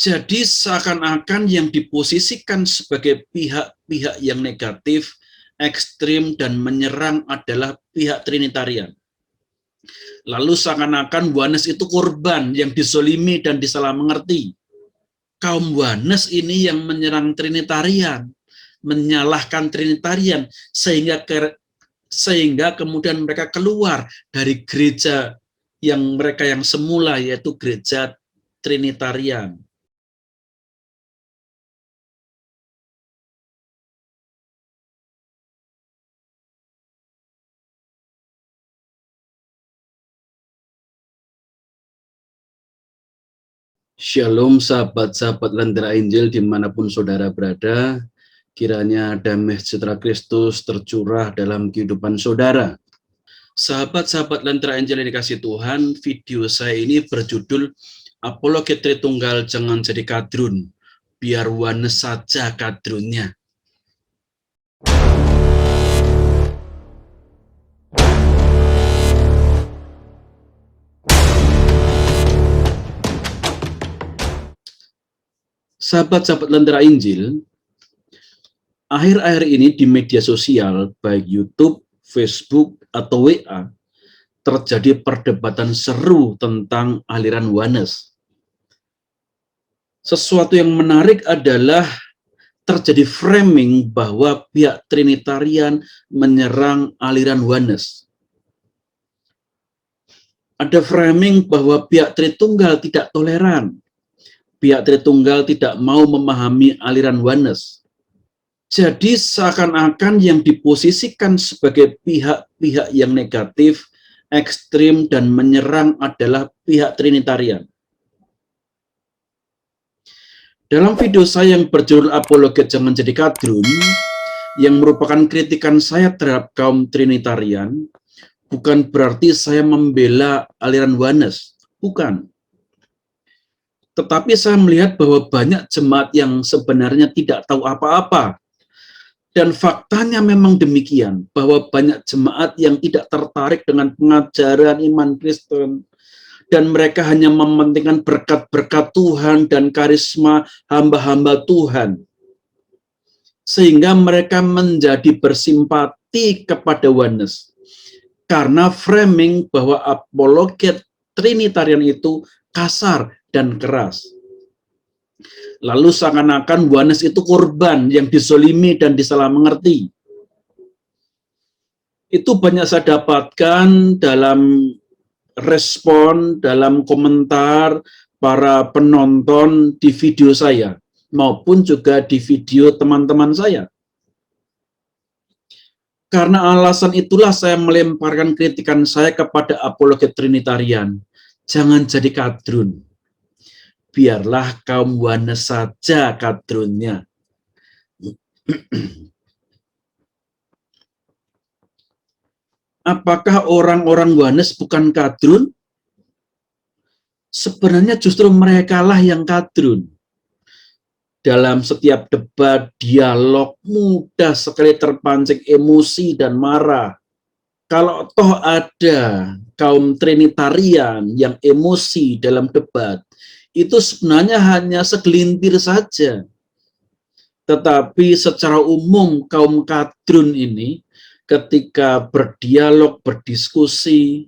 Jadi seakan-akan yang diposisikan sebagai pihak-pihak yang negatif, ekstrim, dan menyerang adalah pihak Trinitarian. Lalu seakan-akan Oneness itu korban yang dizolimi dan disalah mengerti. Kaum Oneness ini yang menyerang Trinitarian, menyalahkan Trinitarian, sehingga kemudian mereka keluar dari gereja yang mereka yang semula, yaitu gereja Trinitarian. Shalom sahabat-sahabat Lentera Injil dimanapun saudara berada, kiranya damai sejahtera Kristus tercurah dalam kehidupan saudara. Sahabat-sahabat Lentera Injil yang dikasih Tuhan, video saya ini berjudul Apologet Tritunggal Jangan Jadi Kadrun, Biar Oneness Saja Kadrunnya. Sahabat-sahabat Lentera Injil, akhir-akhir ini di media sosial, baik YouTube, Facebook, atau WA, terjadi perdebatan seru tentang aliran Oneness. Sesuatu yang menarik adalah terjadi framing bahwa pihak Trinitarian menyerang aliran Oneness. Ada framing bahwa pihak Tritunggal tidak toleran. Pihak Tritunggal tidak mau memahami aliran Oneness. Jadi seakan-akan yang diposisikan sebagai pihak-pihak yang negatif, ekstrim, dan menyerang adalah pihak Trinitarian. Dalam video saya yang berjudul Apologet Jangan Jadi Kadrun, yang merupakan kritikan saya terhadap kaum Trinitarian, bukan berarti saya membela aliran Oneness, bukan. Tetapi saya melihat bahwa banyak jemaat yang sebenarnya tidak tahu apa-apa. Dan faktanya memang demikian, bahwa banyak jemaat yang tidak tertarik dengan pengajaran iman Kristen, dan mereka hanya mementingkan berkat-berkat Tuhan dan karisma hamba-hamba Tuhan. Sehingga mereka menjadi bersimpati kepada Oneness. Karena framing bahwa apologet Trinitarian itu kasar dan keras. Lalu seakan-akan Oneness itu korban yang dizolimi dan disalah mengerti. Itu banyak saya dapatkan dalam respon, dalam komentar para penonton di video saya, maupun juga di video teman-teman saya. Karena alasan itulah saya melemparkan kritikan saya kepada apologet Trinitarian. Jangan jadi kadrun. Biarlah kaum Oneness saja kadrunnya. Apakah orang-orang Oneness bukan kadrun? Sebenarnya justru merekalah yang kadrun. Dalam setiap debat, dialog, mudah sekali terpancing emosi dan marah. Kalau toh ada kaum Trinitarian yang emosi dalam debat, itu sebenarnya hanya segelintir saja. Tetapi secara umum kaum kadrun ini ketika berdialog, berdiskusi,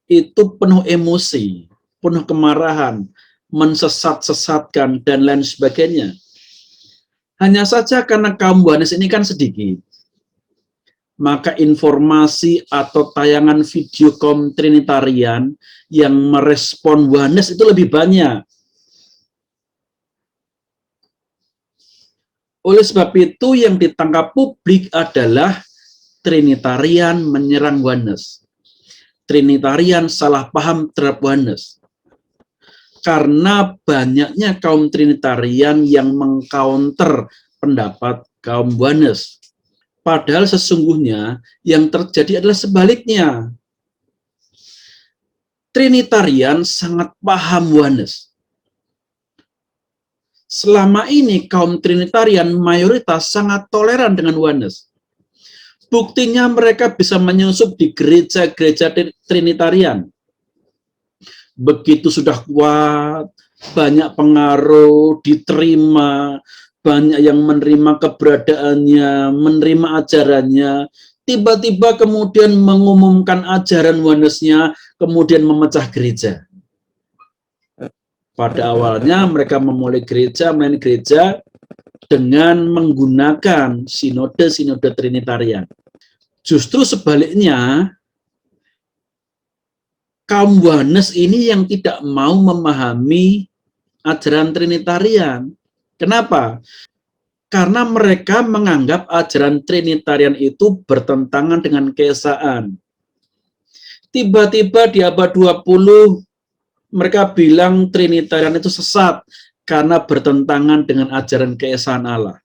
itu penuh emosi, penuh kemarahan, mensesat-sesatkan, dan lain sebagainya. Hanya saja karena kaum Oneness ini kan sedikit, maka informasi atau tayangan video kaum Trinitarian yang merespon Oneness itu lebih banyak. Oleh sebab itu yang ditangkap publik adalah Trinitarian menyerang Oneness. Trinitarian salah paham terhadap Oneness. Karena banyaknya kaum Trinitarian yang mengcounter pendapat kaum Oneness. Padahal sesungguhnya yang terjadi adalah sebaliknya. Trinitarian sangat paham Oneness. Selama ini kaum Trinitarian mayoritas sangat toleran dengan Oneness. Buktinya mereka bisa menyusup di gereja-gereja Trinitarian. Begitu sudah kuat, banyak pengaruh, diterima, banyak yang menerima keberadaannya, menerima ajarannya, tiba-tiba kemudian mengumumkan ajaran Oneness-nya, kemudian memecah gereja. Pada awalnya mereka memulai gereja, melayani gereja dengan menggunakan sinode Trinitarian. Justru sebaliknya, kaum Oneness ini yang tidak mau memahami ajaran Trinitarian. Kenapa? Karena mereka menganggap ajaran Trinitarian itu bertentangan dengan keesaan. Tiba-tiba di abad 20, mereka bilang Trinitarian itu sesat karena bertentangan dengan ajaran keesaan Allah.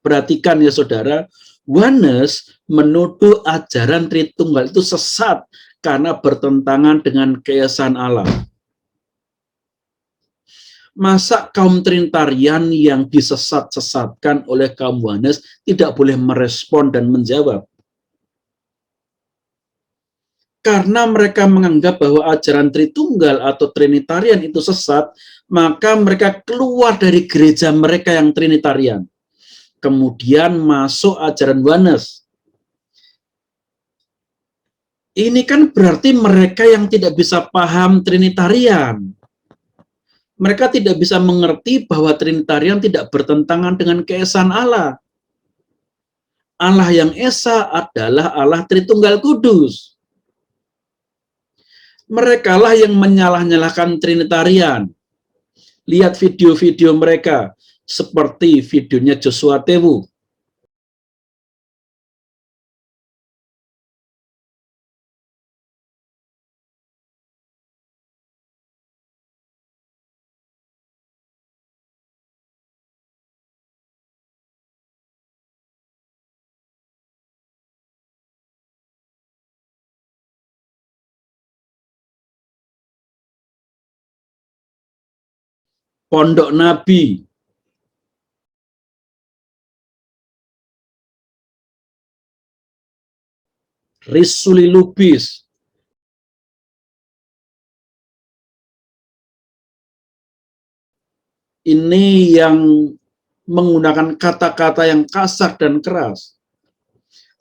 Perhatikan ya saudara, Oneness menuduh ajaran Tritunggal itu sesat karena bertentangan dengan keesaan Allah. Masa kaum Trinitarian yang disesat-sesatkan oleh kaum Oneness tidak boleh merespon dan menjawab? Karena mereka menganggap bahwa ajaran Tritunggal atau Trinitarian itu sesat, maka mereka keluar dari gereja mereka yang Trinitarian. Kemudian masuk ajaran Oneness. Ini kan berarti mereka yang tidak bisa paham Trinitarian. Mereka tidak bisa mengerti bahwa Trinitarian tidak bertentangan dengan keesaan Allah. Allah yang Esa adalah Allah Tritunggal Kudus. Merekalah yang menyalah-nyalahkan Trinitarian. Lihat video-video mereka, seperti videonya Joshua Tewu. Pondok Nabi, Risuli Lubis, ini yang menggunakan kata-kata yang kasar dan keras.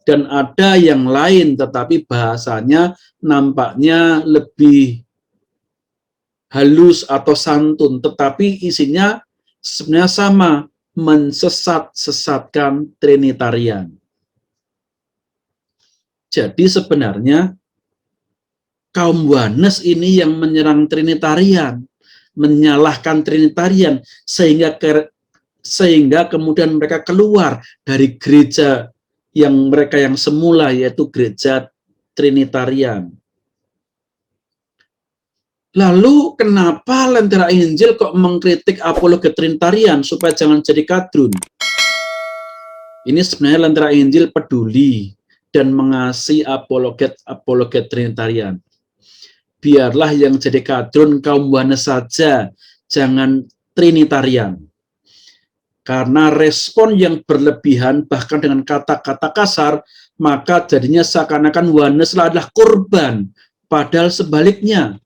Dan ada yang lain tetapi bahasanya nampaknya lebih halus atau santun, tetapi isinya sebenarnya sama, mensesat-sesatkan Trinitarian. Jadi sebenarnya kaum Oneness ini yang menyerang Trinitarian, menyalahkan Trinitarian, sehingga kemudian mereka keluar dari gereja yang mereka yang semula, yaitu gereja Trinitarian. Lalu kenapa Lentera Injil kok mengkritik apologet Trinitarian supaya jangan jadi kadrun? Ini sebenarnya Lentera Injil peduli dan mengasihi apologet Trinitarian. Biarlah yang jadi kadrun kaum Oneness saja, jangan Trinitarian. Karena respon yang berlebihan, bahkan dengan kata-kata kasar, maka jadinya seakan-akan Oneness adalah korban. Padahal sebaliknya,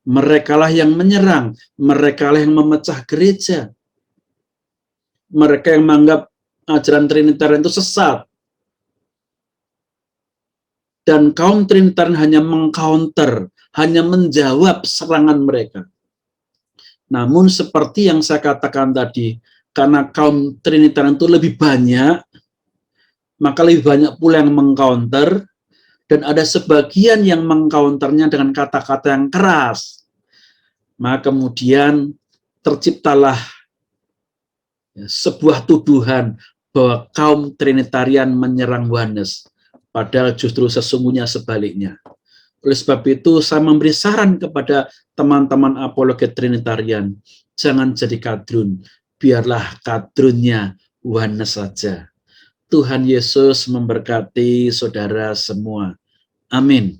merekalah yang menyerang, merekalah yang memecah gereja. Mereka yang menganggap ajaran Trinitarian itu sesat. Dan kaum Trinitarian hanya mengcounter, hanya menjawab serangan mereka. Namun seperti yang saya katakan tadi, karena kaum Trinitarian itu lebih banyak, maka lebih banyak pula yang mengcounter, dan ada sebagian yang mengcounternya dengan kata-kata yang keras. Maka kemudian terciptalah sebuah tuduhan bahwa kaum Trinitarian menyerang Oneness, padahal justru sesungguhnya sebaliknya. Oleh sebab itu, saya memberi saran kepada teman-teman apologet Trinitarian, jangan jadi kadrun, biarlah kadrunnya Oneness saja. Tuhan Yesus memberkati saudara semua. Amin.